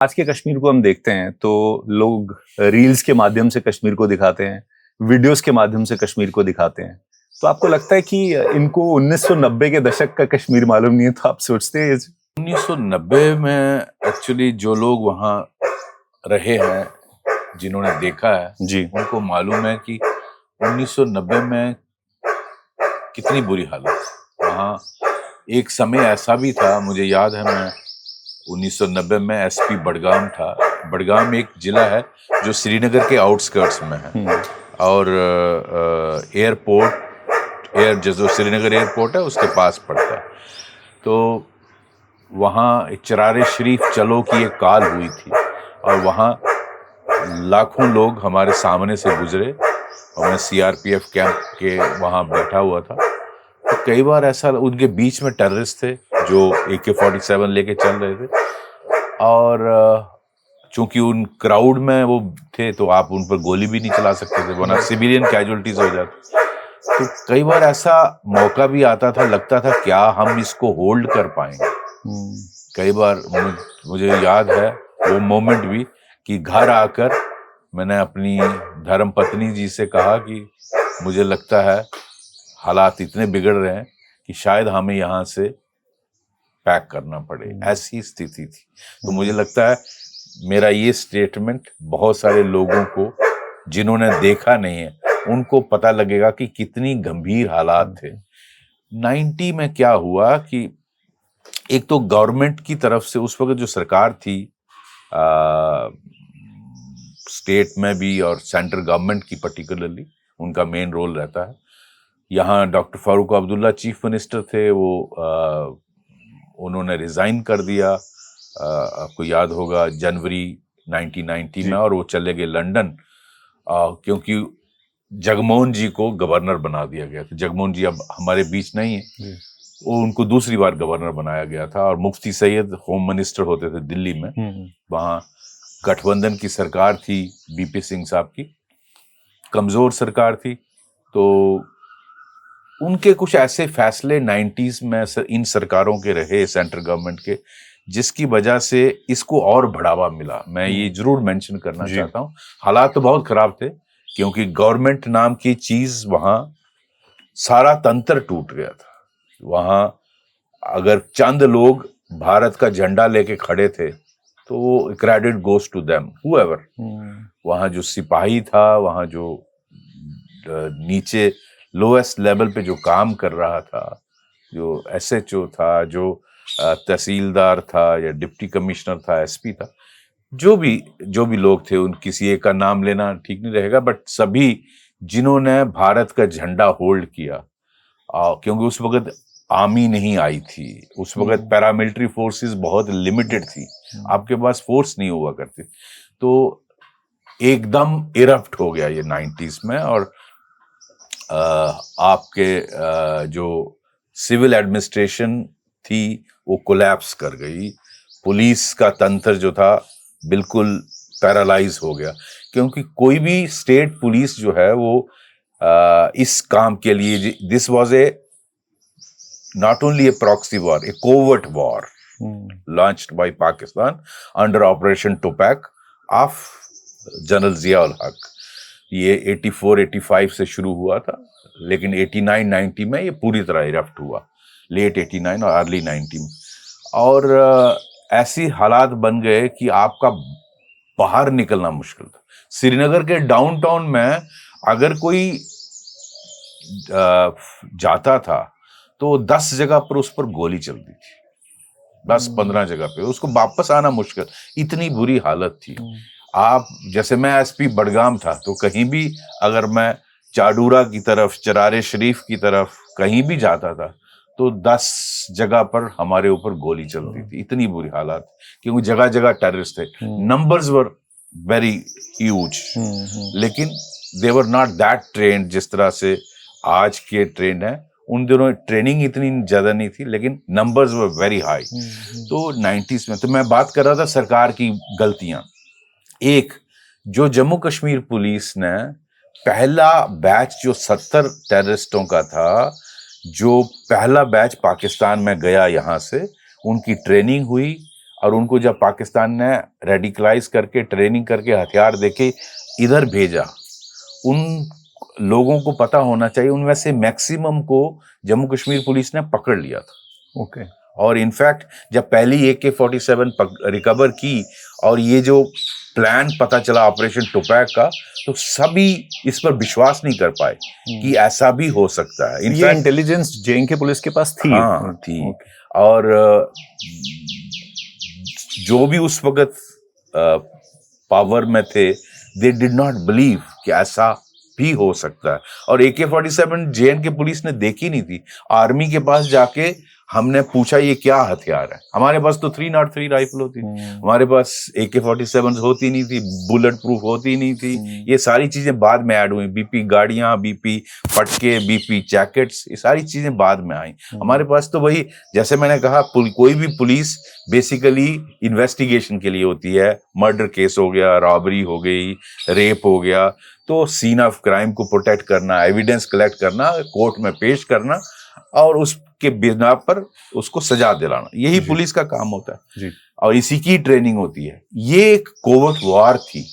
आज के कश्मीर को हम देखते हैं तो लोग रील्स के माध्यम से कश्मीर को दिखाते हैं, वीडियोस के माध्यम से कश्मीर को दिखाते हैं। तो आपको लगता है कि इनको 1990 के दशक का कश्मीर मालूम नहीं है, तो आप सोचते हैं 1990 में एक्चुअली जो लोग वहाँ रहे हैं, जिन्होंने देखा है, जी, उनको मालूम है कि 1990 में कितनी बुरी हालत थी। वहाँ एक समय ऐसा भी था, मुझे याद है, मैं 1990 में एसपी बडगाम था। बडगाम एक जिला है जो श्रीनगर के आउटस्कर्ट्स में है और जो श्रीनगर एयरपोर्ट है उसके पास पड़ता है। तो वहाँ चरारे शरीफ चलो की एक काल हुई थी और वहाँ लाखों लोग हमारे सामने से गुजरे और मैं सीआरपीएफ कैंप के वहाँ बैठा हुआ था। तो कई बार ऐसा, उनके बीच में टेररिस्ट थे जो AK-47 लेके चल रहे थे और चूंकि उन क्राउड में वो थे तो आप उन पर गोली भी नहीं चला सकते थे, वरना सिविलियन कैजुअलिटीज हो जाती। तो कई बार ऐसा मौका भी आता था, लगता था क्या हम इसको होल्ड कर पाएंगे। कई बार मुझे याद है वो मोमेंट भी कि घर आकर मैंने अपनी धर्म पत्नी जी से कहा कि मुझे लगता है हालात इतने बिगड़ रहे हैं कि शायद हमें यहाँ से पैक करना पड़े, ऐसी स्थिति थी। तो मुझे लगता है मेरा ये स्टेटमेंट बहुत सारे लोगों को जिन्होंने देखा नहीं है उनको पता लगेगा कि कितनी गंभीर हालात थे। 90 में क्या हुआ कि एक तो गवर्नमेंट की तरफ से उस वक्त जो सरकार थी, स्टेट में भी और सेंट्रल गवर्नमेंट की पर्टिकुलरली उनका मेन रोल रहता है। यहाँ doctor Farooq Abdullah chief minister थे, वो उन्होंने रिजाइन कर दिया, आपको याद होगा, जनवरी 1990 में, और वो चले गए लंदन क्योंकि जगमोहन जी को गवर्नर बना दिया गया था। जगमोहन जी अब हमारे बीच नहीं है, वो उनको दूसरी बार गवर्नर बनाया गया था और मुफ्ती सैयद होम मिनिस्टर होते थे दिल्ली में। वहाँ गठबंधन की सरकार थी, बीपी सिंह साहब की, कमजोर सरकार थी। तो उनके कुछ ऐसे फैसले 90s में इन सरकारों के रहे, सेंट्रल गवर्नमेंट के, जिसकी वजह से इसको और बढ़ावा मिला। मैं ये जरूर मेंशन करना चाहता हूँ। हालात तो बहुत खराब थे क्योंकि गवर्नमेंट नाम की चीज, वहां सारा तंत्र टूट गया था। वहां अगर चंद लोग भारत का झंडा लेके खड़े थे तो credit goes to them, however. वहां जो सिपाही था, वहां जो नीचे लोएस्ट लेवल पे जो काम कर रहा था, जो SHO था, जो तहसीलदार था या डिप्टी कमिश्नर था, SP था, जो भी लोग थे, उन किसी एक का नाम लेना ठीक नहीं रहेगा, बट सभी जिन्होंने भारत का झंडा होल्ड किया, क्योंकि उस वक्त आर्मी नहीं आई थी, उस वक्त पैरामिलिट्री फोर्सेस बहुत लिमिटेड थी, आपके पास फोर्स नहीं हुआ करती। तो एकदम इरप्ट हो गया ये 90s में और आपके जो सिविल एडमिनिस्ट्रेशन थी वो कोलैप्स कर गई। पुलिस का तंत्र जो था बिल्कुल पैरालाइज हो गया, क्योंकि कोई भी स्टेट पुलिस जो है वो इस काम के लिए, this was a not only A proxy war, A covert war launched by Pakistan under operation Tupac of general Ziaul हक। ये 84-85 से शुरू हुआ था, लेकिन 89-90 में ये पूरी तरह इरप्ट हुआ, लेट 89 और अर्ली 90 में। और ऐसी हालात बन गए कि आपका बाहर निकलना मुश्किल था। श्रीनगर के डाउनटाउन में अगर कोई जाता था तो 10 जगह पर उस पर गोली चलती थी, 10-15 जगह पे, उसको वापस आना मुश्किल, इतनी बुरी हालत थी। आप जैसे, मैं SP बडगाम था तो कहीं भी अगर मैं चाडूरा की तरफ, चरारे शरीफ की तरफ कहीं भी जाता था तो 10 जगह पर हमारे ऊपर गोली चलती थी, इतनी बुरी हालत, क्योंकि जगह जगह टेररिस्ट थे। नंबर्स वर वेरी ह्यूज, लेकिन दे वर नॉट दैट ट्रेंड जिस तरह से आज के ट्रेंड है। उन दिनों ट्रेनिंग इतनी ज्यादा नहीं थी, लेकिन नंबर्स वर वेरी हाई। तो 90s में, तो मैं बात कर रहा था सरकार की गलतियां। एक, जो जम्मू कश्मीर पुलिस ने पहला बैच जो 70 टेररिस्टों का था, जो पहला बैच पाकिस्तान में गया, यहाँ से उनकी ट्रेनिंग हुई और उनको जब पाकिस्तान ने रेडिकलाइज करके ट्रेनिंग करके हथियार देके इधर भेजा, उन लोगों को पता होना चाहिए उनमें से मैक्सिमम को जम्मू कश्मीर पुलिस ने पकड़ लिया था। ओके। और इनफैक्ट जब पहली AK-47 रिकवर की और ये जो प्लान पता चला ऑपरेशन टुपैक का, तो सभी इस पर विश्वास नहीं कर पाए कि ऐसा भी हो सकता है। ये इंटेलिजेंस J&K पुलिस के पास थी? हाँ थी। और जो भी उस वक्त पावर में थे, दे डिड नॉट बिलीव कि ऐसा भी हो सकता है। और AK-47 J&K पुलिस ने देखी नहीं थी। आर्मी के पास जाके हमने पूछा ये क्या हथियार है, हमारे पास तो 303 राइफल होती थी, हमारे पास AK-47 होती नहीं थी, बुलेट प्रूफ होती नहीं थी। ये सारी चीजें बाद में ऐड हुई, BP गाड़ियां, BP पटके, BP जैकेट्स, ये सारी चीजें बाद में आई। हमारे पास तो वही, जैसे मैंने कहा, कोई भी पुलिस बेसिकली इन्वेस्टिगेशन के लिए होती है। मर्डर केस हो गया, रॉबरी हो गई, रेप हो गया, तो सीन ऑफ क्राइम को प्रोटेक्ट करना, एविडेंस कलेक्ट करना, कोर्ट में पेश करना और उसके बिना पर उसको सजा दिलाना, यही पुलिस का काम होता है जी। और इसी की ट्रेनिंग होती है। ये एक कोवर्ट वॉर थी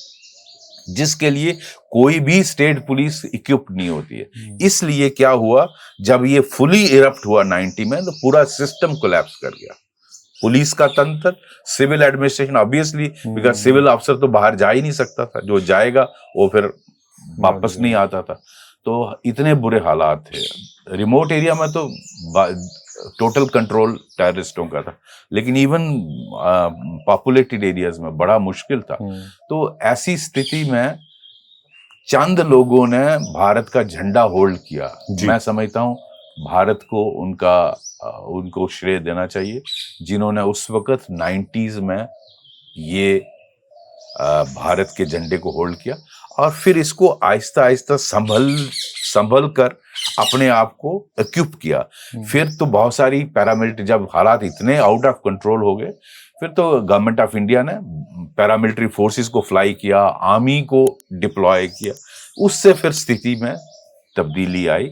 जिसके लिए कोई भी स्टेट पुलिस इक्विप्ड नहीं होती है। इसलिए क्या हुआ, जब ये फुली इरप्ट हुआ 90 में, तो पूरा सिस्टम कोलैप्स कर गया। पुलिस का तंत्र, civil administration, obviously, because civil अफसर तो बाहर जा ही नहीं सकता था, जो जाएगा वो फिर वापस नहीं आता था। तो इतने बुरे हालात थे। रिमोट एरिया में तो टोटल कंट्रोल टेररिस्टों का था, लेकिन इवन पॉपुलेटेड एरियाज में बड़ा मुश्किल था। तो ऐसी स्थिति में चंद लोगों ने भारत का झंडा होल्ड किया। मैं समझता हूँ भारत को उनको श्रेय देना चाहिए, जिन्होंने उस वक्त 90s में ये भारत के झंडे को होल्ड किया और फिर इसको आहिस्ता आहिस्ता संभल कर अपने आप को इक्विप किया। फिर तो बहुत सारी पैरामिलिट्री, जब हालात इतने आउट ऑफ कंट्रोल हो गए, फिर तो गवर्नमेंट ऑफ इंडिया ने पैरामिलिट्री फोर्सेस को फ्लाई किया, आर्मी को डिप्लॉय किया। उससे फिर स्थिति में तब्दीली आई।